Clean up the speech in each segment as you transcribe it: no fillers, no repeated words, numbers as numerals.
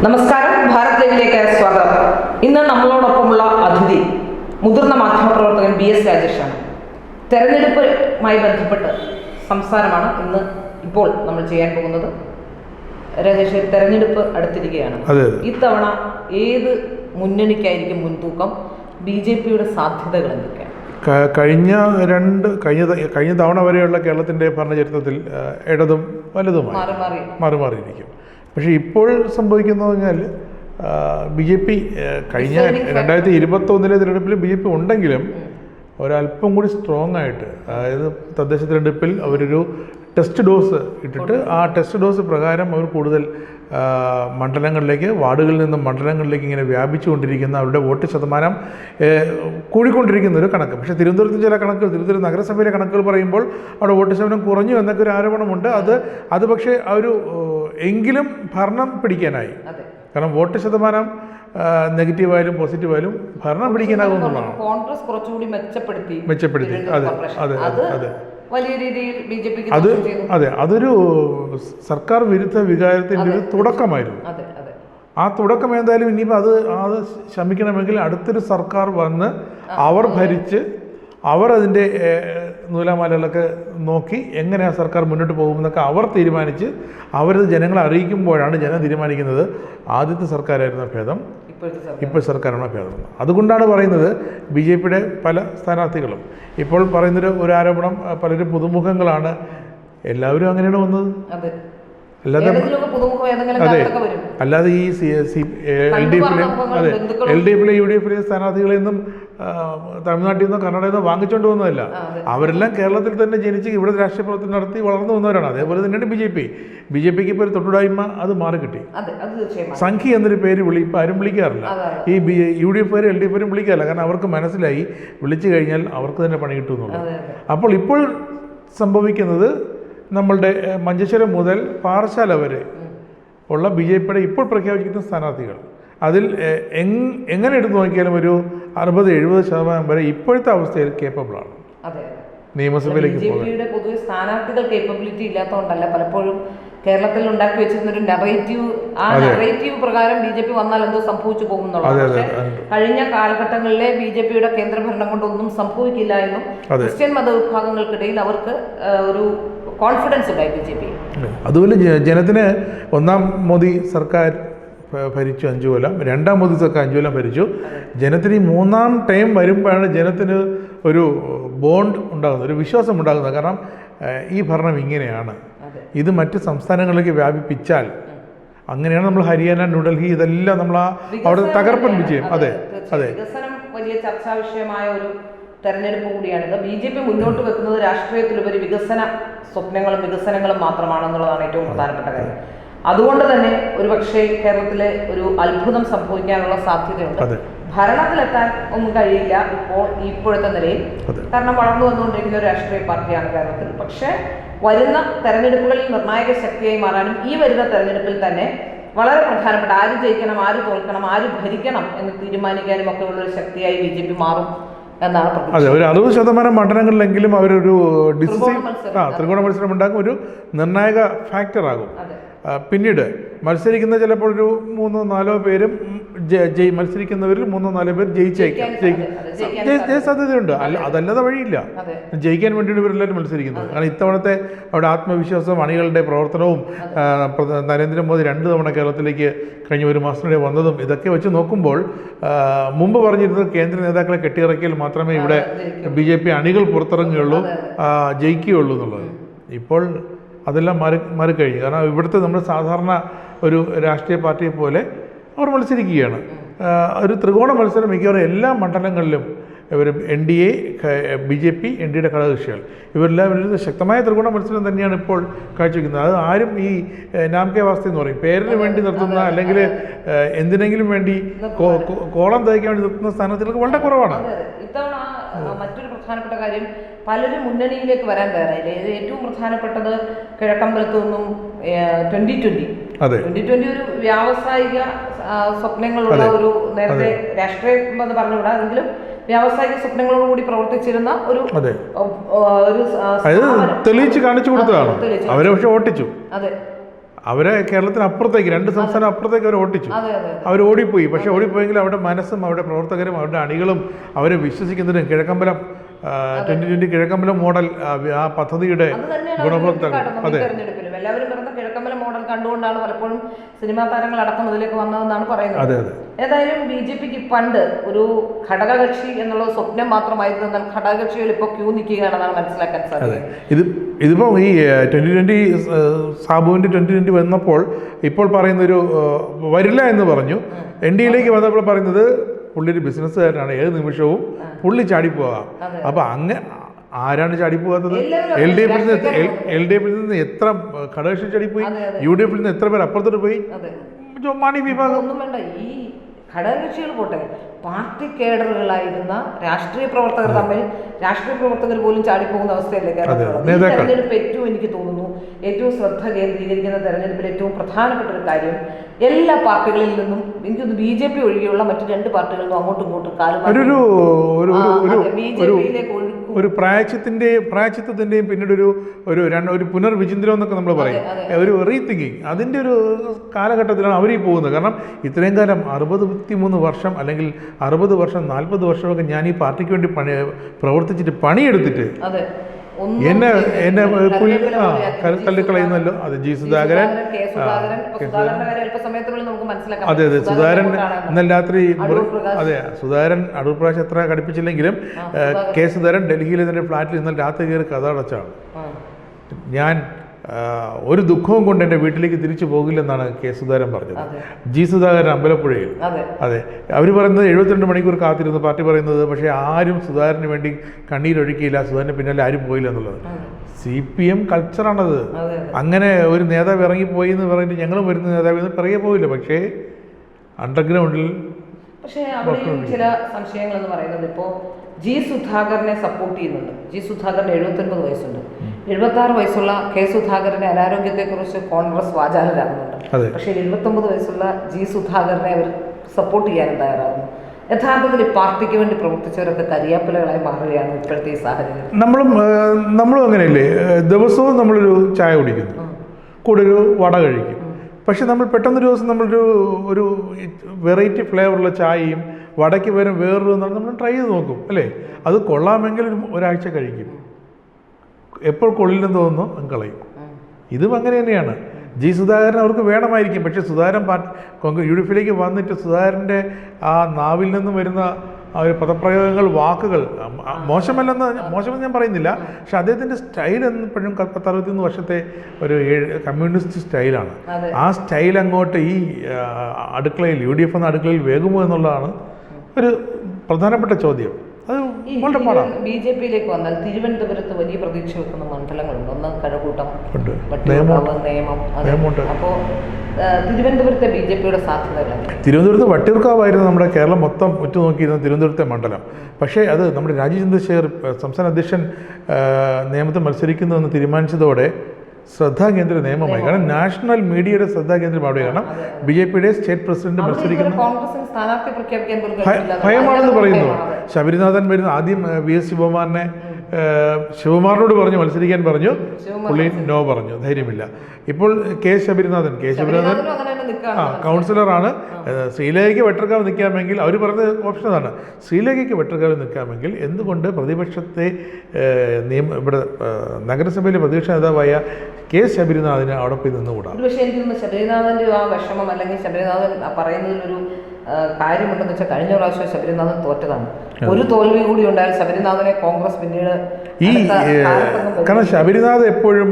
നമസ്കാരം, ഭാരത് ലൈവിലേക്ക് സ്വാഗതം. ഇന്ന് നമ്മളോടൊപ്പമുള്ള അതിഥി മുതിർന്ന മാധ്യമപ്രവർത്തകൻ BS രാജേഷാണ്. തെരഞ്ഞെടുപ്പുമായി ബന്ധപ്പെട്ട് സംസാരമാണ് ഇപ്പോൾ നമ്മൾ ചെയ്യാൻ പോകുന്നത്. രാജേഷ്, തെരഞ്ഞെടുപ്പ് അടുത്തിരിക്കുകയാണ്. ഇത്തവണ ഏത് മുന്നണിക്കായിരിക്കും മുൻതൂക്കം? BJPയുടെ സാധ്യതകൾ എന്തൊക്കെയാണ്? കഴിഞ്ഞ തവണ വരെയുള്ള കേരളത്തിൻ്റെ ഭരണചരിത്രത്തിൽ ഇടതും വലതുമായി മാറി മാറിയിരിക്കും. പക്ഷേ ഇപ്പോൾ സംഭവിക്കുന്നത് പറഞ്ഞാൽ BJP കഴിഞ്ഞ 2021 തിരഞ്ഞെടുപ്പിൽ BJP ഉണ്ടെങ്കിലും ഒരല്പം കൂടി സ്ട്രോങ് ആയിട്ട്, അതായത് തദ്ദേശ തിരഞ്ഞെടുപ്പിൽ അവരൊരു ടെസ്റ്റ് ഡോസ് ഇട്ടിട്ട് ആ ടെസ്റ്റ് ഡോസ് പ്രകാരം അവർ കൂടുതൽ മണ്ഡലങ്ങളിലേക്ക്, വാർഡുകളിൽ നിന്നും മണ്ഡലങ്ങളിലേക്ക് ഇങ്ങനെ വ്യാപിച്ചുകൊണ്ടിരിക്കുന്ന അവരുടെ വോട്ട് ശതമാനം കൂടിക്കൊണ്ടിരിക്കുന്ന ഒരു കണക്ക്. പക്ഷേ തിരുവനന്തപുരത്ത് ചില കണക്കുകൾ, തിരുവനന്തപുരം നഗരസഭയിലെ കണക്കുകൾ പറയുമ്പോൾ അവിടെ വോട്ട് ശതമാനം കുറഞ്ഞു എന്നൊക്കെ ഒരു ആരോപണമുണ്ട്. അത് പക്ഷേ ഒരു എങ്കിലും ഭരണം പിടിക്കാനായി. കാരണം വോട്ട് ശതമാനം നെഗറ്റീവായാലും പോസിറ്റീവായാലും ഭരണം പിടിക്കാനാകുമെന്നുള്ളതാണ്. കോൺഗ്രസ് കുറച്ചുകൂടി മെച്ചപ്പെടുത്തി. അതെ വലിയ രീതിയിൽ BJPക്ക് അതൊരു സർക്കാർ വിരുദ്ധ വികാരത്തിൻ്റെ ഒരു തുടക്കമായിരുന്നു. ആ തുടക്കം എന്തായാലും ഇനിയിപ്പോൾ അത് ശമിക്കണമെങ്കിൽ അടുത്തൊരു സർക്കാർ വന്ന് അവർ ഭരിച്ച് അവർ അതിൻ്റെ നൂലാമാലകളൊക്കെ നോക്കി എങ്ങനെ ആ സർക്കാർ മുന്നോട്ട് പോകുമെന്നൊക്കെ അവർ തീരുമാനിച്ച് അവരത് ജനങ്ങളെ അറിയിക്കുമ്പോഴാണ് ജനം തീരുമാനിക്കുന്നത് ആദ്യത്തെ സർക്കാരായിരുന്ന ഭേദം ഇപ്പോൾ സർക്കാരാണ് ഭേദം. അതുകൊണ്ടാണ് പറയുന്നത് BJPയുടെ പല സ്ഥാനാർത്ഥികളും ഇപ്പോൾ പറയുന്നൊരു ആരോപണം, പലരും പുതുമുഖങ്ങളാണ്. എല്ലാവരും അങ്ങനെയാണ് വന്നത്. അല്ലാതെ ഈ LDFിലെ UDFിലെ സ്ഥാനാർത്ഥികളിൽ നിന്നും തമിഴ്നാട്ടിൽ നിന്നോ കർണാടകയിൽ നിന്നോ വാങ്ങിച്ചുകൊണ്ട് വന്നതല്ല. അവരെല്ലാം കേരളത്തിൽ തന്നെ ജനിച്ച് ഇവിടെ രാഷ്ട്രീയ പ്രവർത്തനം നടത്തി വളർന്നു വന്നവരാണ്. അതേപോലെ തന്നെയാണ് BJPക്ക് ഇപ്പോൾ ഒരു തൊട്ടുടായ്മ അത് മാറിക്കിട്ടി. സംഘി എന്നൊരു പേര് ഇപ്പം ആരും വിളിക്കാറില്ല. ഈ UDFകാരും LDFകാരും വിളിക്കാറില്ല. കാരണം അവർക്ക് മനസ്സിലായി വിളിച്ചു കഴിഞ്ഞാൽ അവർക്ക് തന്നെ പണി കിട്ടുമെന്നുള്ളത്. അപ്പോൾ ഇപ്പോൾ സംഭവിക്കുന്നത്, നമ്മളുടെ മഞ്ചേശ്വരം മുതൽ പാറശാല വരെ ഉള്ള BJPയുടെ ഇപ്പോൾ പ്രഖ്യാപിച്ചിരിക്കുന്ന സ്ഥാനാർത്ഥികൾ, അതിൽ എങ്ങനെ എടുത്തു നോക്കിയാലും ഒരു 60-70% വരെ ഇപ്പോഴത്തെ അവസ്ഥയിൽ കേപ്പബിളാണ് നിയമസഭയിലേക്ക് BJPയുടെ പൊതുവെ സ്ഥാനാർത്ഥികൾ കേപ്പബിലിറ്റി ഇല്ലാത്തതുകൊണ്ടല്ല, പലപ്പോഴും കേരളത്തിൽ ഉണ്ടാക്കി വെച്ചിരുന്ന ഒരു നെറേറ്റീവ് പ്രകാരം BJP വന്നാൽ എന്തോ സംഭവിച്ചു പോകുന്നുള്ളത്. പക്ഷേ കഴിഞ്ഞ കാലഘട്ടങ്ങളിലെ BJPയുടെ കേന്ദ്രഭരണം കൊണ്ടൊന്നും സംഭവിക്കില്ല എന്നും ക്രിസ്ത്യൻ മതവിഭാഗങ്ങൾക്കിടയിൽ അവർക്ക് ഒരു കോൺഫിഡൻസ് ഉണ്ടായി BJP. അതുപോലെ ജനത്തിന് ഒന്നാം മോദി സർക്കാർ ഭരിച്ചു 5 കൊല്ലം, രണ്ടാം മോദി സർക്കാർ 5 കൊല്ലം ഭരിച്ചു. ജനത്തിന് ഈ മൂന്നാം ടൈം വരുമ്പോഴാണ് ജനത്തിന് ഒരു ബോണ്ട് ഉണ്ടാകുന്നത്, ഒരു വിശ്വാസം ഉണ്ടാകുന്നത്. കാരണം ഈ ഭരണം ഇങ്ങനെയാണ്, ഇത് മറ്റ് സംസ്ഥാനങ്ങളിലേക്ക് വ്യാപിപ്പിച്ചാൽ, അങ്ങനെയാണ് നമ്മൾ ഹരിയാന, ന്യൂഡൽഹി, ഇതെല്ലാം നമ്മൾ അവിടെ തകർപ്പൻ വിജയം. വികസനം വലിയ ചർച്ചാ വിഷയമായ ഒരു തെരഞ്ഞെടുപ്പ് കൂടിയാണിത്. BJP മുന്നോട്ട് വെക്കുന്നത് രാഷ്ട്രീയത്തിലുപരി വികസന സ്വപ്നങ്ങളും വികസനങ്ങളും മാത്രമാണെന്നുള്ളതാണ് ഏറ്റവും പ്രധാനപ്പെട്ട കാര്യം. അതുകൊണ്ട് തന്നെ ഒരുപക്ഷെ കേരളത്തിലെ ഒരു അത്ഭുതം സംഭവിക്കാനുള്ള സാധ്യതയുണ്ട്. ഭരണത്തിലെത്താൻ ഒന്നും കഴിയില്ല ഇപ്പോഴത്തെ നിലയിൽ, കാരണം വളർന്നു വന്നുകൊണ്ടിരിക്കുന്ന ഒരു രാഷ്ട്രീയ പാർട്ടിയാണ് കേരളത്തിൽ. പക്ഷേ വരുന്ന തെരഞ്ഞെടുപ്പുകളിൽ നിർണായക ശക്തിയായി മാറാനും ഈ വരുന്ന തെരഞ്ഞെടുപ്പിൽ തന്നെ വളരെ പ്രധാനപ്പെട്ട ആര് ജയിക്കണം, ആര് തോൽക്കണം, ആര് ഭരിക്കണം എന്ന് തീരുമാനിക്കാനും ഒക്കെ ഉള്ളൊരു ശക്തിയായി BJP മാറും എന്നാണ്. അതെ, ഒരു 60% മണ്ഡലങ്ങളിലെങ്കിലും അവരൊരു ത്രികോണ മത്സരം ഉണ്ടാക്കും, ഒരു നിർണായക ഫാക്ടറാകും. പിന്നീട് മത്സരിക്കുന്ന ചിലപ്പോൾ ഒരു 3-4 പേരും മത്സരിക്കുന്നവരിൽ 3-4 പേർ ജയിച്ചേക്കാം, ജയ സാധ്യതയുണ്ട്. അതല്ലാതെ വഴിയില്ല. ജയിക്കാൻ വേണ്ടിയാണ് ഇവരെല്ലാവരും മത്സരിക്കുന്നത്. കാരണം ഇത്തവണത്തെ അവിടെ ആത്മവിശ്വാസവും അണികളുടെ പ്രവർത്തനവും നരേന്ദ്രമോദി 2 തവണ കേരളത്തിലേക്ക് കഴിഞ്ഞ 1 മാസത്തിനിടെ വന്നതും ഇതൊക്കെ വെച്ച് നോക്കുമ്പോൾ മുമ്പ് പറഞ്ഞിരുന്നത് കേന്ദ്ര നേതാക്കളെ കെട്ടിയിറക്കിയാൽ മാത്രമേ ഇവിടെ BJP അണികൾ പുറത്തിറങ്ങുകയുള്ളൂ, ജയിക്കുകയുള്ളൂ എന്നുള്ളത്. ഇപ്പോൾ അതെല്ലാം മാറിക്കഴിഞ്ഞു. കാരണം ഇവിടുത്തെ നമ്മൾ സാധാരണ ഒരു രാഷ്ട്രീയ പാർട്ടിയെ പോലെ അവർ മത്സരിക്കുകയാണ്. ഒരു ത്രികോണ മത്സരം മിക്കവാറും എല്ലാ മണ്ഡലങ്ങളിലും ഇവർ NDA, BJP, NDAയുടെ ഘടകകക്ഷികൾ ഇവരെല്ലാവരും ശക്തമായ ത്രികോണ മത്സരം തന്നെയാണ് ഇപ്പോൾ കാഴ്ചവെക്കുന്നത്. അത് ആരും ഈ നാംകെ വാസ്ത എന്ന് പറയും, പേരിന് വേണ്ടി നിർത്തുന്ന അല്ലെങ്കിൽ എന്തിനെങ്കിലും വേണ്ടി കോളം തയ്ക്കാൻ വേണ്ടി നിർത്തുന്ന സ്ഥാനാർത്ഥികൾക്ക് വളരെ കുറവാണ്. ഇത്തവണ മറ്റൊരു പ്രധാനപ്പെട്ട കാര്യം, പലരും മുന്നണിയിലേക്ക് വരാൻ തയ്യാറായില്ലേ. ഏറ്റവും പ്രധാനപ്പെട്ടത് കിഴക്കമ്പലത്തു നിന്നും 2020 ഒരു വ്യാവസായിക സ്വപ്നങ്ങളുള്ള ഒരു, നേരത്തെ രാഷ്ട്രീയം എന്ന് പറഞ്ഞുകൂടാ, എങ്കിലും വ്യാവസായിക സ്വപ്നങ്ങളോടുകൂടി പ്രവർത്തിച്ചിരുന്ന ഒരു തെളിയിച്ച് കാണിച്ചു കൊടുത്തതാണ്. അവരെ പക്ഷെ ഓട്ടിച്ചു. അതെ, അവരെ കേരളത്തിന് അപ്പുറത്തേക്ക് 2 സംസ്ഥാനം അപ്പുറത്തേക്ക് അവർ ഓട്ടിച്ചു. അവർ ഓടിപ്പോയി. പക്ഷെ ഓടിപ്പോയെങ്കിൽ അവരുടെ മനസ്സും അവരുടെ പ്രവർത്തകരും അവരുടെ അണികളും അവരെ വിശ്വസിക്കുന്നതിനും കിഴക്കമ്പലം 2020 കിഴക്കമ്പലം മോഡൽ ആ പദ്ധതിയുടെ ഗുണഭോക്താക്കൾ. അതെ, എല്ലാവരും പറഞ്ഞ കിഴക്കമ്പലം മോഡൽ കണ്ടുകൊണ്ടാണ് പലപ്പോഴും സിനിമാ താരങ്ങൾ അടക്കം ഇതിലേക്ക് വന്നതെന്നാണ് പറയുന്നത്. അതെ അതെ. ഏതായാലും BJPക്ക് പണ്ട് ഒരു ഘടകകക്ഷി എന്നുള്ള സ്വപ്നം മാത്രമായിരുന്നു. എന്നാൽ ഘടകകക്ഷികൾ ഇപ്പോൾ ക്യൂ നിൽക്കുകയാണെന്നാണ് മനസ്സിലാക്കാൻ സാധിക്കുന്നത്. ഇതിപ്പോൾ ഈ 2020 സാബുവിൻ്റെ 2020 വന്നപ്പോൾ ഇപ്പോൾ പറയുന്നൊരു വരില്ല എന്ന് പറഞ്ഞു. NDAയിലേക്ക് വന്നപ്പോൾ പറയുന്നത് പുള്ളി ഒരു ബിസിനസ്സുകാരനാണ്, ഏത് നിമിഷവും പുള്ളി ചാടിപ്പോകാം. അപ്പം ആരാണ് ചാടിപ്പോകാത്തത്? LDFിൽ നിന്ന് എത്ര ഘടകകക്ഷി ചാടിപ്പോയി, UDFിൽ നിന്ന് എത്ര പേർ അപ്പുറത്തോട്ട് പോയി. മാണി വിഭാഗം ഒന്നും വേണ്ട, ഈ ഘടകകക്ഷികൾ പോട്ടെ, പാർട്ടി കേഡറുകളായിരുന്ന രാഷ്ട്രീയ പ്രവർത്തകർ തമ്മിൽ രാഷ്ട്രീയ പ്രവർത്തകർ പോലും ചാടിപ്പോകുന്ന അവസ്ഥയല്ലേ കേരളത്തിലുള്ളത്. ഈ തെരഞ്ഞെടുപ്പ് എനിക്ക് തോന്നുന്നു ഏറ്റവും ശ്രദ്ധ കേന്ദ്രീകരിക്കുന്ന തെരഞ്ഞെടുപ്പിൽ ഏറ്റവും പ്രധാനപ്പെട്ട ഒരു കാര്യം എല്ലാ പാർട്ടികളിൽ നിന്നും എനിക്കൊന്ന് BJP ഒഴികെയുള്ള മറ്റു 2 പാർട്ടികളിൽ നിന്നും അങ്ങോട്ടും ഇങ്ങോട്ടും BJPയിലേക്ക് ഒരു പ്രായച്ചിത്തത്തിന്റെയും പിന്നീട് ഒരു പുനർവിചിന്തനം എന്നൊക്കെ നമ്മൾ പറയും, ഒരു റീതിങ്കിങ്, അതിൻ്റെ ഒരു കാലഘട്ടത്തിലാണ് അവർ ഈ പോകുന്നത്. കാരണം ഇത്രയും കാലം 63 വർഷം അല്ലെങ്കിൽ 60 വർഷം 40 വർഷമൊക്കെ ഞാൻ ഈ പാർട്ടിക്ക് വേണ്ടി പ്രവർത്തിച്ചിട്ട് പണിയെടുത്തിട്ട് എന്നെ തള്ളിക്കളയുന്നല്ലോ. അത് ജി സുധാകരൻ, അതെ സുധാകരൻ ഇന്നലെ രാത്രി, സുധാകരൻ അടൂർ പ്രകാശ് എത്ര കടുപ്പിച്ചില്ലെങ്കിലും കെ സുധാകരൻ ഡൽഹിയിൽ ഇതിൻ്റെ ഫ്ലാറ്റിൽ ഇന്നലെ രാത്രി കയറി കഥ അടച്ചാണ്. ഞാൻ ഒരു ദുഃഖവും കൊണ്ട് എൻ്റെ വീട്ടിലേക്ക് തിരിച്ചു പോകില്ലെന്നാണ് കെ സുധാകരൻ പറഞ്ഞത്. ജി സുധാകരൻ അമ്പലപ്പുഴയിൽ. അതെ, അവർ പറയുന്നത് 72 മണിക്കൂർ കാത്തിരുന്നു പാർട്ടി പറയുന്നത്. പക്ഷേ ആരും സുധാകരന് വേണ്ടി കണ്ണീരൊഴുക്കിയില്ല, സുധാകരന് പിന്നാലെ ആരും പോയില്ല എന്നുള്ളത് CPM കൾച്ചറാണത്. അങ്ങനെ ഒരു നേതാവ് ഇറങ്ങിപ്പോയി എന്ന് പറഞ്ഞിട്ട് ഞങ്ങളും വരുന്ന നേതാവ് പിറകെ പോയില്ല. പക്ഷേ അണ്ടർഗ്രൗണ്ടിൽ ചില സംശയങ്ങൾ എന്ന് പറയുന്നത് ഇപ്പോൾ ജി സുധാകരനെ സപ്പോർട്ട് ചെയ്യുന്നുണ്ട്. ജി സുധാകരന് 79 വയസ്സുണ്ട്. 76 വയസ്സുള്ള കെ സുധാകരന്റെ അനാരോഗ്യത്തെക്കുറിച്ച് കോൺഗ്രസ് വാചാലരാകുന്നുണ്ട്. പക്ഷേ 79 വയസ്സുള്ള ജി സുധാകരനെ അവർ സപ്പോർട്ട് ചെയ്യാനും തയ്യാറാകുന്നു. യഥാർത്ഥത്തിൽ ഈ പാർട്ടിക്ക് വേണ്ടി പ്രവർത്തിച്ചവരൊക്കെ കരിയാപ്പിലകളായി മാറുകയാണ് ഇപ്പോഴത്തെ ഈ സാഹചര്യം. നമ്മളും അങ്ങനെയല്ലേ, ദിവസവും നമ്മളൊരു ചായ കുടിക്കുന്നു, കൂടെ ഒരു വട കഴിക്കും. പക്ഷെ നമ്മൾ പെട്ടെന്നൊരു ദിവസം ഒരു വെറൈറ്റി ഫ്ലേവറുള്ള ചായയും വടയ്ക്ക് വരും വേറൊരു നമ്മൾ ട്രൈ ചെയ്ത് നോക്കും അല്ലേ. അത് കൊള്ളാമെങ്കിൽ ഒരാഴ്ച കഴിക്കും, എപ്പോൾ കൊള്ളില്ലെന്ന് തോന്നുന്നു കളയും. ഇതും അങ്ങനെ തന്നെയാണ്. ജി സുധാകരൻ അവർക്ക് വേണമായിരിക്കും. പക്ഷേ സുധാകരൻ UDFിലേക്ക് വന്നിട്ട് സുധാകരൻ്റെ ആ നാവിൽ നിന്നും വരുന്ന ആ ഒരു പദപ്രയോഗങ്ങൾ, വാക്കുകൾ മോശമെന്ന് ഞാൻ പറയുന്നില്ല. പക്ഷെ അദ്ദേഹത്തിൻ്റെ സ്റ്റൈൽ എപ്പോഴും 10-61 വർഷത്തെ ഒരു കമ്മ്യൂണിസ്റ്റ് സ്റ്റൈലാണ്. ആ സ്റ്റൈൽ അങ്ങോട്ട് ഈ അടുക്കളയിൽ UDF എന്ന അടുക്കളയിൽ വേകുമോ എന്നുള്ളതാണ് ഒരു പ്രധാനപ്പെട്ട ചോദ്യം. അത് വളരെ പാടാണ്. BJPയിലേക്ക് വന്നാൽ തിരുവനന്തപുരത്ത് വലിയ പ്രതീക്ഷ വെക്കുന്ന മണ്ഡലങ്ങളുണ്ട്. ഒന്ന് കഴക്കൂട്ടം, നേമം. അപ്പോൾ തിരുവനന്തപുരത്തെ BJPയുടെ സാധ്യതകളാണ്. തിരുവനന്തപുരത്ത് വട്ടിയൂർക്കാവായിരുന്നു നമ്മുടെ കേരളം മൊത്തം ഉറ്റുനോക്കിയിരുന്ന തിരുവനന്തപുരത്തെ മണ്ഡലം. പക്ഷേ അത് നമ്മുടെ രാജീവ് ചന്ദ്രശേഖർ സംസ്ഥാന അധ്യക്ഷൻ നിയമത്തിൽ മത്സരിക്കുന്നതെന്ന് തീരുമാനിച്ചതോടെ ശ്രദ്ധാകേന്ദ്ര നിയമമായി. കാരണം നാഷണൽ മീഡിയയുടെ ശ്രദ്ധാകേന്ദ്രം അവിടെയാണ്. BJPയുടെ സ്റ്റേറ്റ് പ്രസിഡന്റ് മത്സരിക്കുന്ന ഭയമാണെന്ന് പറയുന്നു. ശബരിനാഥൻ വരുന്ന ആദ്യം VS ശിവകുമാറിനോട് പറഞ്ഞു മത്സരിക്കാൻ പറഞ്ഞു, പുള്ളി നോ പറഞ്ഞു, ധൈര്യമില്ല. ഇപ്പോൾ കെ ശബരിനാഥൻ കൗൺസിലറാണ്. ശ്രീലേഖയ്ക്ക് വെട്ടർക്കാവ് നിൽക്കാമെങ്കിൽ അവർ പറഞ്ഞ ഓപ്ഷൻ അതാണ്, ശ്രീലേഖയ്ക്ക് വെട്ടർക്കാവ് നിൽക്കാമെങ്കിൽ എന്തുകൊണ്ട് പ്രതിപക്ഷത്തെ ഇവിടെ നഗരസഭയിലെ പ്രതിപക്ഷ നേതാവായ കെ ശബരിനാഥന് അവിടെ പോയി നിന്നുകൂടാ? പക്ഷേ എനിക്ക് തോന്നുന്നു ശബരിനാഥൻ്റെ ആ വിഷമം അല്ലെങ്കിൽ ശബരിനാഥൻ പറയുന്നതിലൊരു കാര്യമുണ്ടെന്ന് വെച്ചാൽ കഴിഞ്ഞ പ്രാവശ്യം ശബരിനാഥൻ തോറ്റതാണ്. ഒരു തോൽവി കൂടി ഉണ്ടായാൽ ശബരിനാഥനെ കോൺഗ്രസ് പിന്നീട് കാരണം ശബരിനാഥ് എപ്പോഴും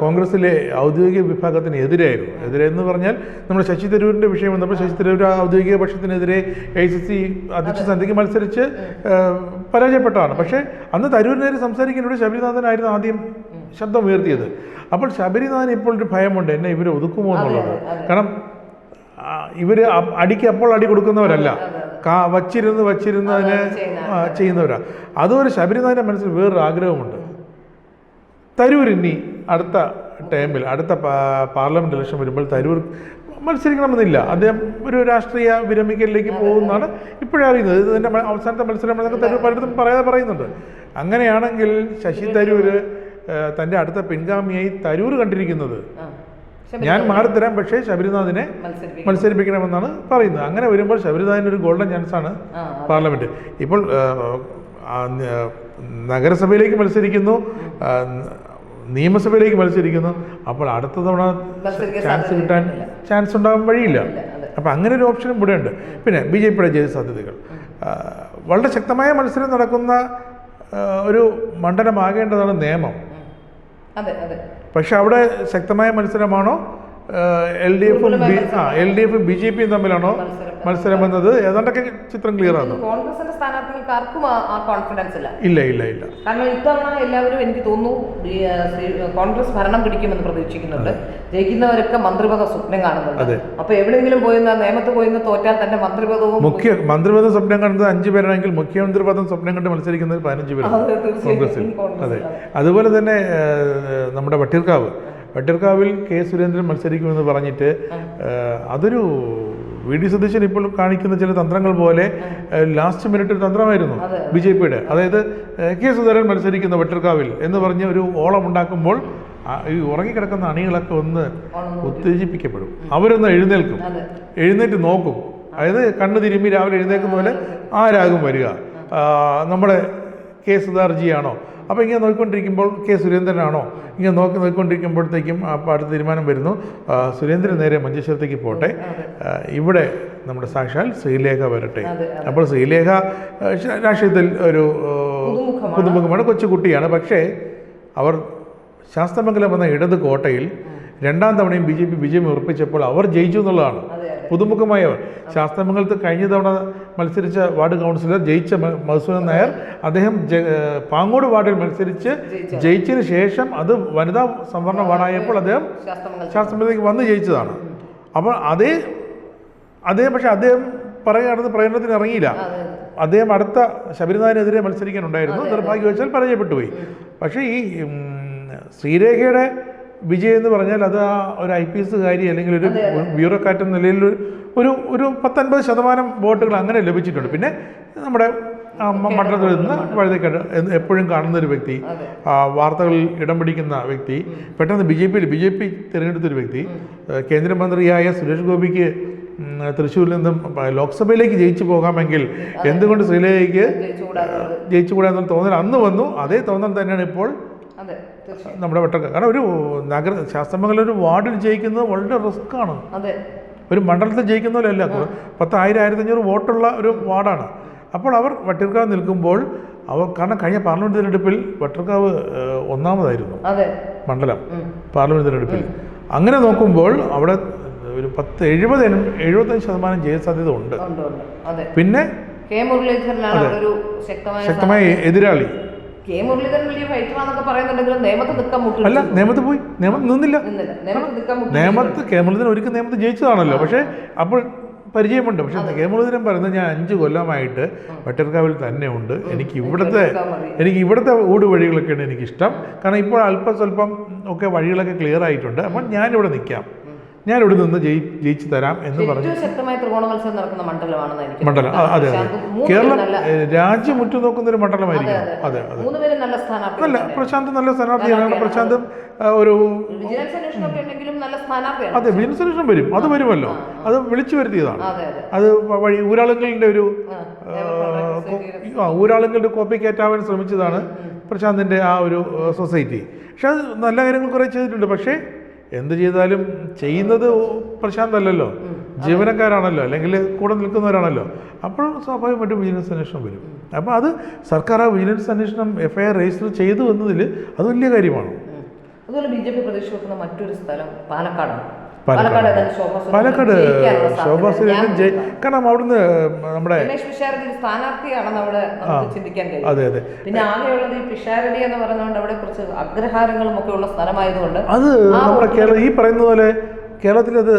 കോൺഗ്രസിലെ ഔദ്യോഗിക വിഭാഗത്തിന് എതിരെയെന്ന് പറഞ്ഞാൽ നമ്മുടെ ശശി തരൂരിൻ്റെ വിഷയം വന്നപ്പോൾ ശശി തരൂർ ഔദ്യോഗിക പക്ഷത്തിനെതിരെ AICC അധ്യക്ഷ സ്ഥാനത്തേക്ക് മത്സരിച്ച് പരാജയപ്പെട്ടതാണ്. പക്ഷേ അന്ന് തരൂരിനെതിരെ സംസാരിക്കുന്നതിലൂടെ ശബരിനാഥനായിരുന്നു ആദ്യം ശബ്ദം ഉയർത്തിയത്. അപ്പോൾ ശബരിനാഥന് ഇപ്പോൾ ഒരു ഭയമുണ്ട്, എന്നെ ഇവർ ഒതുക്കുമോ എന്നുള്ളത്. കാരണം ഇവർ അപ്പോൾ അടി കൊടുക്കുന്നവരല്ല, വച്ചിരുന്ന് അതിനെ ചെയ്യുന്നവരാണ്. അതുപോലെ ശബരിനാഥൻ്റെ മനസ്സിൽ വേറൊരു ആഗ്രഹമുണ്ട്. തരൂർ ഇനി അടുത്ത ടൈമിൽ അടുത്ത പാർലമെൻറ്റ് ഇലക്ഷൻ വരുമ്പോൾ തരൂർ മത്സരിക്കണമെന്നില്ല. അദ്ദേഹം ഒരു രാഷ്ട്രീയ വിരമിക്കലിലേക്ക് പോകുന്നതാണ് ഇപ്പോഴും അറിയുന്നത്. ഇതിൻ്റെ അവസാനത്തെ മത്സരം എന്നൊക്കെ തരൂർ പലയിടത്തും പറയുന്നുണ്ട്. അങ്ങനെയാണെങ്കിൽ ശശി തരൂർ തൻ്റെ അടുത്ത പിൻഗാമിയായി തരൂർ കണ്ടിരിക്കുന്നത് ഞാൻ മാറിത്തരാം, പക്ഷേ ശബരിനാഥിനെ മത്സരിപ്പിക്കണമെന്നാണ് പറയുന്നത്. അങ്ങനെ വരുമ്പോൾ ശബരിനാഥിന് ഒരു ഗോൾഡൻ ചാൻസാണ് പാർലമെൻറ്റ്. ഇപ്പോൾ നഗരസഭയിലേക്ക് മത്സരിക്കുന്നു, നിയമസഭയിലേക്ക് മത്സരിക്കുന്നു. അപ്പോൾ അടുത്ത തവണ ചാൻസ് കിട്ടാൻ ചാൻസ് ഉണ്ടാകാൻ വഴിയില്ല. അപ്പം അങ്ങനെ ഒരു ഓപ്ഷനും ഇവിടെ ഉണ്ട്. പിന്നെ BJPയുടെ ജയ സാധ്യതകൾ, വളരെ ശക്തമായ മത്സരം നടക്കുന്ന ഒരു മണ്ഡലമാകേണ്ടതാണ് നേമം. പക്ഷെ അവിടെ ശക്തമായ മത്സരമാണോ LDFും BJPയും തമ്മിലാണോ മത്സരം എന്നത് ഏതാണ്ടൊക്കെ ചിത്രം ക്ലിയർ ആണ്. കോൺഗ്രസിന്റെ സ്ഥാനാർത്ഥികൾക്ക് ആർക്കും ആ കോൺഫിഡൻസ് ഇല്ല. ഇല്ല. കാരണം ഇത്തവണ എല്ലാവരും എനിക്ക് തോന്നുന്നു കോൺഗ്രസ് ഭരണം പിടിക്കുമെന്ന് പ്രതീക്ഷിക്കുന്നുണ്ട്. ജയിക്കുന്നവരൊക്കെ മന്ത്രിപദ സ്വപ്നം കാണുന്നുണ്ട്. അപ്പൊ എവിടെയെങ്കിലും പോയി നിയമത്ത് പോയി തോറ്റാൽ തന്നെ മന്ത്രിപദം സ്വപ്നം കാണുന്നത് 5 പേരാണെങ്കിൽ മുഖ്യമന്ത്രി പദം സ്വപ്നം കണ്ട് മത്സരിക്കുന്നത് 15 പേര് കോൺഗ്രസിൽ. അതെ, അതുപോലെ തന്നെ നമ്മുടെ വട്ടിയൂർക്കാവിൽ K. സുരേന്ദ്രൻ മത്സരിക്കുമെന്ന് പറഞ്ഞിട്ട് അതൊരു VD സതീശൻ ഇപ്പോൾ കാണിക്കുന്ന ചില തന്ത്രങ്ങൾ പോലെ ലാസ്റ്റ് മിനിറ്റ് ഒരു തന്ത്രമായിരുന്നു BJPയുടെ. അതായത് K. സുരേന്ദ്രൻ മത്സരിക്കുന്ന വട്ടിയൂർക്കാവിൽ എന്ന് പറഞ്ഞ് ഒരു ഓളം ഉണ്ടാക്കുമ്പോൾ ഈ ഉറങ്ങിക്കിടക്കുന്ന അണികളൊക്കെ ഒന്ന് ഉത്തേജിപ്പിക്കപ്പെടും. അവരൊന്ന് എഴുന്നേറ്റ് നോക്കും. അതായത് കണ്ണ് തിരുമ്പി രാവിലെ എഴുന്നേൽക്കുന്ന പോലെ ആരാകും വരിക, നമ്മുടെ K. സുധാർജിയാണോ? അപ്പോൾ ഇങ്ങനെ നോക്കിക്കൊണ്ടിരിക്കുമ്പോൾ K. സുരേന്ദ്രനാണോ? ഇങ്ങനെ നോക്കിക്കൊണ്ടിരിക്കുമ്പോഴത്തേക്കും അടുത്ത തീരുമാനം വരുന്നു, സുരേന്ദ്രൻ നേരെ മഞ്ചേശ്വരത്തേക്ക് പോട്ടെ, ഇവിടെ നമ്മുടെ സാക്ഷാൽ ശ്രീലേഖ വരട്ടെ. അപ്പോൾ ശ്രീലേഖ രാഷ്ട്രീയത്തിൽ ഒരു പുതുമുഖമാണ്, കൊച്ചുകുട്ടിയാണ്. പക്ഷേ അവർ ശാസ്തമംഗലം എന്ന ഇടത് കോട്ടയിൽ 2ാം തവണയും BJP വിജയം ഉറപ്പിച്ചപ്പോൾ അവർ ജയിച്ചു എന്നുള്ളതാണ്. പുതുമുഖമായവർ ശാസ്തമംഗലത്ത് കഴിഞ്ഞ തവണ മത്സരിച്ച വാർഡ് കൗൺസിലർ ജയിച്ച മധുസൂദൻ നായർ, അദ്ദേഹം പാങ്ങോട് വാർഡിൽ മത്സരിച്ച് ജയിച്ചതിന് ശേഷം അത് വനിതാ സംവരണ വാർഡായപ്പോൾ അദ്ദേഹം ശാസ്തമംഗലത്തേക്ക് വന്ന് ജയിച്ചതാണ്. അപ്പോൾ പക്ഷേ അദ്ദേഹം പ്രകടനത്തിന് ഇറങ്ങിയില്ല. അദ്ദേഹം അടുത്ത ശബരിനാഥിനെതിരെ മത്സരിക്കാനുണ്ടായിരുന്നു, നിർഭാഗ്യവശാൽ പരാജയപ്പെട്ടു പോയി. പക്ഷേ ഈ ശ്രീരേഖയുടെ വിജയം എന്ന് പറഞ്ഞാൽ അത് ഒരു IPS കാരി അല്ലെങ്കിൽ ഒരു ബ്യൂറോക്രാറ്റ് എന്ന നിലയിൽ ഒരു 10-50% വോട്ടുകൾ അങ്ങനെ ലഭിച്ചിട്ടുണ്ട്. പിന്നെ നമ്മുടെ മണ്ഡലത്തിൽ നിന്ന് വഴുതേക്കാട് എപ്പോഴും കാണുന്ന ഒരു വ്യക്തി, വാർത്തകളിൽ ഇടം പിടിക്കുന്ന വ്യക്തി, പെട്ടെന്ന് BJP തിരഞ്ഞെടുത്തൊരു വ്യക്തി, കേന്ദ്രമന്ത്രിയായ സുരേഷ് ഗോപിക്ക് തൃശ്ശൂരിൽ നിന്നും ലോക്സഭയിലേക്ക് ജയിച്ചു പോകാമെങ്കിൽ എന്തുകൊണ്ട് ശ്രീലേഖയ്ക്ക് ജയിച്ചുകൂടാന്നുള്ള തോന്നൽ അന്ന് വന്നു. അതേ തോന്നൽ തന്നെയാണ് ഇപ്പോൾ നമ്മുടെ വട്ടക്കാർ. കാരണം ഒരു ശാസ്തമംഗലം ഒരു വാർഡിൽ ജയിക്കുന്നത് വളരെ റിസ്ക്കാണ്. ഒരു മണ്ഡലത്തിൽ ജയിക്കുന്ന പോലെയല്ല. 10,000-1500 വോട്ടുള്ള ഒരു വാർഡാണ്. അപ്പോൾ അവർ വട്ടിയൂർക്കാവ് നിൽക്കുമ്പോൾ കാരണം കഴിഞ്ഞ പാർലമെന്റ് തിരഞ്ഞെടുപ്പിൽ വട്ടിയൂർക്കാവ് 1ാമതായിരുന്നു മണ്ഡലം പാർലമെന്റ് തിരഞ്ഞെടുപ്പിൽ. അങ്ങനെ നോക്കുമ്പോൾ അവിടെ ഒരു 70-75% ജയസാധ്യത ഉണ്ട്. പിന്നെ ശക്തമായ എതിരാളി അല്ല, നിയമത്ത് പോയി, നിയമത്ത് നിന്നില്ല. K. മുരളീധരൻ ഒരിക്കൽ നിയമത്ത് ജയിച്ചതാണല്ലോ. പക്ഷേ അപ്പോൾ പരിചയമുണ്ട്. പക്ഷെ K. മുരളീധരൻ പറയുന്നത് ഞാൻ 5 കൊല്ലമായിട്ട് വട്ടിയൂർക്കാവിൽ തന്നെ ഉണ്ട്, എനിക്ക് ഇവിടുത്തെ ഊടുവഴികളൊക്കെയാണ് എനിക്കിഷ്ടം. കാരണം ഇപ്പോൾ അല്പം സ്വല്പം ഒക്കെ വഴികളൊക്കെ ക്ലിയർ ആയിട്ടുണ്ട്. അപ്പം ഞാനിവിടെ നിൽക്കാം, ഞാനിവിടെ നിന്ന് ജയിച്ചു തരാം എന്ന് പറഞ്ഞു. മണ്ഡലം അതെ, കേരളം രാജ്യം ഉറ്റുനോക്കുന്ന ഒരു മണ്ഡലമായിരിക്കും. അതെ, നല്ല പ്രശാന്ത് നല്ല സ്ഥാനാർത്ഥിയാണ്. പ്രശാന്ത് ഒരു അതെ വിജിലൻസ് അന്വേഷണം വരും, അത് വരുമല്ലോ, അത് വിളിച്ചു വരുത്തിയതാണ്. അത് വഴി ഊരാളുകളുടെ കോപ്പി കയറ്റാവാൻ ശ്രമിച്ചതാണ് പ്രശാന്തിൻ്റെ ആ ഒരു സൊസൈറ്റി. പക്ഷെ അത് നല്ല കാര്യങ്ങൾ കുറേ ചെയ്തിട്ടുണ്ട്. പക്ഷേ എന്ത് ചെയ്താലും ചെയ്യുന്നത് പ്രശാന്ത് അല്ലല്ലോ, ജീവനക്കാരാണല്ലോ, അല്ലെങ്കിൽ കൂടെ നിൽക്കുന്നവരാണല്ലോ. അപ്പോൾ സ്വാഭാവികമായിട്ടും വിജിലൻസ് അന്വേഷണം വരും. അപ്പോൾ അത് സർക്കാർ ആ വിജിലൻസ് അന്വേഷണം FIR രജിസ്റ്റർ ചെയ്തു എന്നതിൽ അത് വലിയ കാര്യമാണ്. അതുപോലെ BJP പ്രതീക്ഷ വെക്കുന്ന മറ്റൊരു സ്ഥലം പാലക്കാടാണ്. പാലക്കാട് ശോഭാ സുരേന്ദ്രൻ കാരണം അവിടുന്ന് നമ്മുടെ സ്ഥാനാർത്ഥിയാണെന്ന് അവിടെ ചിന്തിക്കാൻ കഴിയും. അതെ. പിന്നെ ആകെയുള്ളത് ഈ പിഷാരടി എന്ന് പറയുന്നതുകൊണ്ട് അവിടെ കുറച്ച് അഗ്രഹാരങ്ങളും ഒക്കെ ഉള്ള സ്ഥലമായതുകൊണ്ട് അത് നമ്മുടെ കേരളം ഈ പറയുന്ന പോലെ കേരളത്തിലത്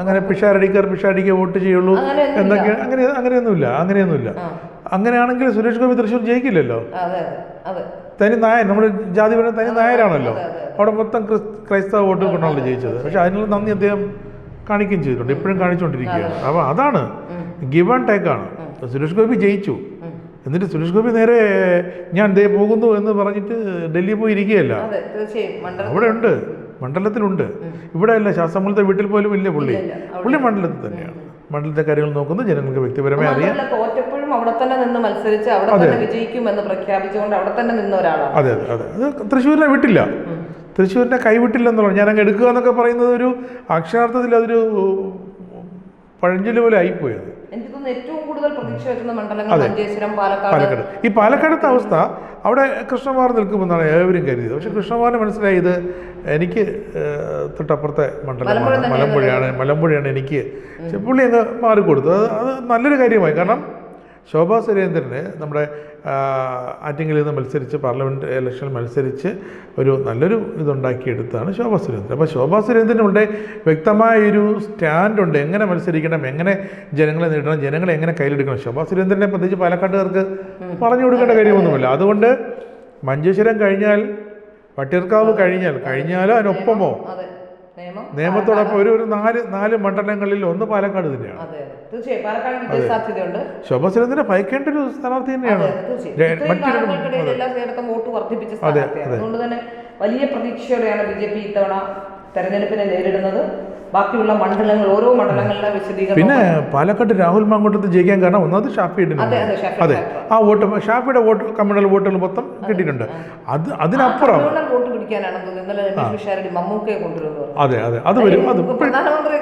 അങ്ങനെ പിഷാരടിക്ക് വോട്ട് ചെയ്യുള്ളൂ എന്നൊക്കെ അങ്ങനെയൊന്നുമില്ല. അങ്ങനെയാണെങ്കിൽ സുരേഷ് ഗോപി തൃശ്ശൂർ ജയിക്കില്ലല്ലോ. തനി നായർ, നമ്മുടെ ജാതിപരം തനി നായരാണല്ലോ. അവിടെ മൊത്തം ക്രൈസ്തവ വോട്ട് കൊണ്ടാണല്ലോ ജയിച്ചത്. പക്ഷെ അതിനുള്ള നന്ദി അദ്ദേഹം കാണിക്കുകയും ചെയ്തിട്ടുണ്ട്, ഇപ്പോഴും കാണിച്ചുകൊണ്ടിരിക്കുകയാണ്. അപ്പോൾ അതാണ് ഗിവ് ആൻഡ് ടേക്കാണ്. സുരേഷ് ഗോപി ജയിച്ചു, എന്നിട്ട് സുരേഷ് ഗോപി നേരെ ഞാൻ ദേ പോകുന്നു എന്ന് പറഞ്ഞിട്ട് ഡൽഹി പോയി ഇരിക്കുകയല്ല, അവിടെ ഉണ്ട്. മണ്ഡലത്തിലുണ്ട്. ഇവിടെ അല്ല, ശാസ്ത്രമൂലത്തെ വീട്ടിൽ പോലും ഇല്ല പുള്ളി. പുള്ളി മണ്ഡലത്തിൽ തന്നെയാണ്. മണ്ഡലത്തെ കാര്യങ്ങൾ നോക്കുന്നത് ജനങ്ങൾക്ക് വ്യക്തിപരമായി അറിയാം. തോറ്റപ്പോഴും അവിടെ തന്നെ നിന്ന് മത്സരിച്ച് അവിടെ തന്നെ വിജയിക്കുമെന്ന് പ്രഖ്യാപിച്ചുകൊണ്ട് അവിടെ തന്നെ നിന്ന ഒരാളാണ്. അതെ അതെ അതെ. അത് തൃശ്ശൂരിനെ വിട്ടില്ല, തൃശ്ശൂരിനെ കൈവിട്ടില്ലെന്നുള്ളത്. ഞാനങ്ങ് എടുക്കുക എന്നൊക്കെ പറയുന്നത് ഒരു അക്ഷരാർത്ഥത്തിൽ അതൊരു പഴഞ്ചൊല്ല് പോലെ ആയിപ്പോയത്. എനിക്ക് തോന്നുന്നു ഏറ്റവും കൂടുതൽ പ്രതീക്ഷ വെക്കുന്ന മണ്ഡലങ്ങൾ മഞ്ചേശ്വരം, പാലക്കാട്. ഈ പാലക്കാടത്തെ അവസ്ഥ, അവിടെ കൃഷ്ണകുമാർ നിൽക്കുമെന്നാണ് ഏവരും കരുതിയത്. പക്ഷെ കൃഷ്ണകുമാറിന് മനസ്സിലായത് എനിക്ക് തൊട്ടപ്പുറത്തെ മണ്ഡലമാണ്, മലമ്പുഴയാണ് എനിക്ക്. പുള്ളി അങ്ങ് മാറിക്കൊടുത്തു. അത് നല്ലൊരു കാര്യമായി. കാരണം ശോഭാ സുരേന്ദ്രന് നമ്മുടെ ആറ്റിങ്ങലിൽ നിന്ന് മത്സരിച്ച് പാർലമെൻറ്റ് ഇലക്ഷനിൽ മത്സരിച്ച് ഒരു നല്ലൊരു ഇതുണ്ടാക്കിയെടുത്താണ് ശോഭാ സുരേന്ദ്രൻ. അപ്പോൾ ശോഭാ സുരേന്ദ്രനുണ്ട് വ്യക്തമായൊരു സ്റ്റാൻഡുണ്ട്, എങ്ങനെ മത്സരിക്കണം, എങ്ങനെ ജനങ്ങളെ നേരിടണം, ജനങ്ങളെ എങ്ങനെ കയ്യിലെടുക്കണം. ശോഭാ സുരേന്ദ്രനെ പ്രത്യേകിച്ച് പാലക്കാട്ടുകാർക്ക് പറഞ്ഞു കൊടുക്കേണ്ട കാര്യമൊന്നുമില്ല. അതുകൊണ്ട് മഞ്ചേശ്വരം കഴിഞ്ഞാൽ, വട്ടിയൂർക്കാവ് കഴിഞ്ഞാലോ അതിനൊപ്പമോ നിയമത്തോടൊപ്പം ഒരു നാല് മണ്ഡലങ്ങളിൽ ഒന്ന് പാലക്കാട് തന്നെയാണ്. ശോഭാ സുരേന്ദ്രനെ ഭയക്കേണ്ട ഒരു സ്ഥാനാർത്ഥി തന്നെയാണ്. അതുകൊണ്ട് തന്നെ വലിയ പ്രതീക്ഷയോടെയാണ് BJP ഇത്തവണ തെരഞ്ഞെടുപ്പിനെ നേരിടുന്നത്. ബാക്കിയുള്ള മണ്ഡലങ്ങൾ, ഓരോ മണ്ഡലങ്ങളുടെ വിശദീകരണം. പിന്നെ പാലക്കാട് രാഹുൽ മാങ്കൂട്ടത്ത് ജയിക്കാൻ കാരണം ഒന്നാമത് ഷാഫിയുടെ ആ വോട്ട്, ഷാഫിയുടെ വോട്ട്, കമ്മ്യൂണൽ വോട്ടുകൾ മൊത്തം കിട്ടിയിട്ടുണ്ട്. അതിനപ്പുറം വോട്ട് പിടിക്കാനാണെന്ന് ഇന്നലെ രമേശ് പിഷാരടി മമ്മൂക്കയെ കൊണ്ടുവരുന്നത്. അതെ അതെ, അത് വരും. അത്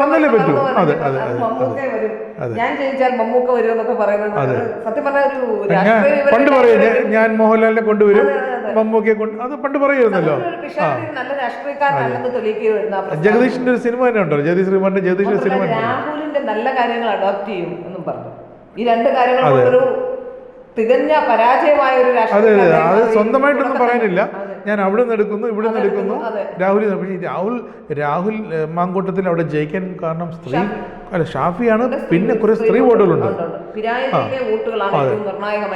വന്നല്ലേ പറ്റൂ. അതെ അതെ അതെ, ഞാൻ ജയിച്ചാൽ മമ്മൂക്ക വരും എന്നൊക്കെ പറയുന്നത് സത്യം പറഞ്ഞ ഒരു പണ്ട് പറയും, ഞാൻ മോഹൻലാലിനെ കൊണ്ടുവരും, മമ്മൂക്കയെ കൊണ്ട്, അത് പണ്ട് പറയുമായിരുന്നല്ലോ. നല്ല രാഷ്ട്രീയക്കാരനല്ലെന്ന് തെളിയിക്കുക. ജഗദീഷിന്റെ ഒരു സിനിമ തന്നെ ഉണ്ടോ, ജഗദീഷ് ശ്രീമാന്റെ ജഗദീഷിന്റെ സിനിമ. രാഹുലിന്റെ നല്ല കാര്യങ്ങൾ അഡോപ്റ്റ് ചെയ്യും എന്നും പറഞ്ഞു. ഈ രണ്ട് കാര്യങ്ങൾ തികഞ്ഞ പരാജയമായ ഒരു രാഷ്ട്രീയ, അത് സ്വന്തമായിട്ടൊന്നും പറയാനില്ല. ഞാൻ അവിടെ നിന്ന് എടുക്കുന്നു, ഇവിടെ നിന്ന് എടുക്കുന്നു. രാഹുൽ മാങ്കൂട്ടത്തിൽ അവിടെ ജയിക്കാൻ കാരണം സ്ത്രീ അല്ല, ഷാഫിയാണ്. പിന്നെ കുറെ സ്ത്രീ വോട്ടുകളുണ്ട്.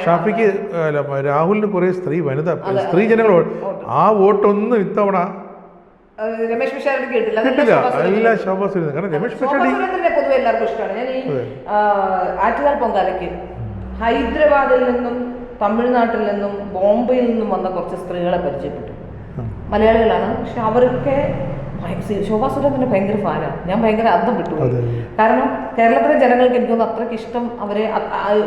ഷാഫിക്ക് അല്ല, രാഹുലിന് കുറെ സ്ത്രീ ജനങ്ങൾ. ആ വോട്ടൊന്നും ഇത്തവണ രമേശ് പിഷാരടി കിട്ടില്ല. എല്ലാം ശോഭാ സുരേന്ദ്രൻ. കാരണം രമേശ് പിഷാരടിനെ പൊതുവെ എല്ലാവർക്കും ഇഷ്ടമാണ്. ഞാൻ ഈ ആറ്റുകാൽ പൊങ്കാലയ്ക്ക് ഹൈദരാബാദിൽ നിന്നും തമിഴ്നാട്ടിൽ നിന്നും ബോംബെയിൽ നിന്നും വന്ന കുറച്ച് സ്ത്രീകളെ പരിചയപ്പെട്ടു. മലയാളികളാണ്, പക്ഷെ അവരൊക്കെ ശോഭാ സുരേന്ദ്രന്റെ ഭയങ്കര ഫാനാണ്. ഞാൻ ഭയങ്കര അന്തം വിട്ടു. കാരണം കേരളത്തിലെ ജനങ്ങൾക്ക് എനിക്ക് തോന്നുന്നു അത്രയ്ക്ക് ഇഷ്ടം, അവരെ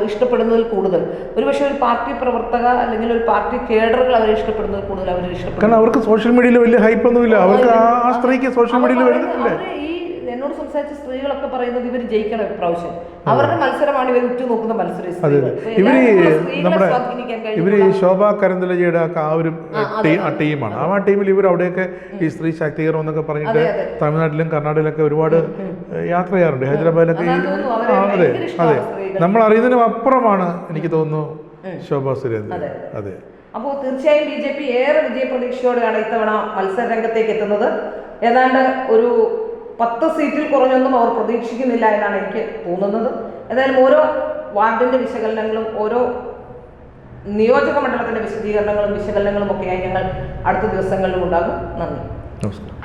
ഇഷ്ടപ്പെടുന്നതിൽ കൂടുതൽ ഒരുപക്ഷെ ഒരു പാർട്ടി പ്രവർത്തക അല്ലെങ്കിൽ ഒരു പാർട്ടി കേഡറുകൾ അവരെ ഇഷ്ടപ്പെടുന്നതിൽ കൂടുതൽ അവരെ ഇഷ്ടപ്പെടുന്നു. കാരണം അവർക്ക് സോഷ്യൽ മീഡിയയിൽ വലിയ ഹൈപ്പൊന്നുമില്ല. അവർക്ക് ആ സ്ത്രീക്ക് സോഷ്യൽ മീഡിയയിൽ വരുന്നില്ല. എന്നോട് സംസാരിച്ച സ്ത്രീകളൊക്കെ പറയുന്നത് ഇവർ ജയിക്കണം ഇപ്രാവശ്യം. അവരുടെ മത്സരമാണ് ഇവർ ഉറ്റുനോക്കുന്ന മത്സരം. ഇവര് ശോഭാ കരന്തലജയുടെ ആ ഒരു ടീമാണ്. ആ ടീമിൽ ഇവർ അവിടെയൊക്കെ ഈ സ്ത്രീ ശാക്തീകരണം എന്നൊക്കെ പറഞ്ഞിട്ട് തമിഴ്നാട്ടിലും കർണാടകയിലൊക്കെ ഒരുപാട് യാത്ര ചെയ്യാറുണ്ട്. ഹൈദരാബാദിലൊക്കെ അതെ അതെ, നമ്മൾ അറിയുന്നതിനും അപ്പുറമാണ് എനിക്ക് തോന്നുന്നു ശോഭാ സുരേന്ദ്രൻ. അതെ. അപ്പോൾ തീർച്ചയായും BJP ഏറെ വിജയപ്രതീക്ഷയോടെയാണ് ഇത്തവണ മത്സര രംഗത്തേക്ക് എത്തുന്നത്. ഏതാണ്ട് ഒരു 10 സീറ്റിൽ കുറഞ്ഞൊന്നും അവർ പ്രതീക്ഷിക്കുന്നില്ല എന്നാണ് എനിക്ക് തോന്നുന്നത്. ഏതായാലും ഓരോ വാർഡിൻ്റെ വിശകലനങ്ങളും ഓരോ നിയോജക മണ്ഡലത്തിൻ്റെ വിശദീകരണങ്ങളും വിശകലനങ്ങളും ഒക്കെയായി ഞങ്ങൾ അടുത്ത ദിവസങ്ങളിലും ഉണ്ടാകും. നന്ദി, നമസ്കാരം.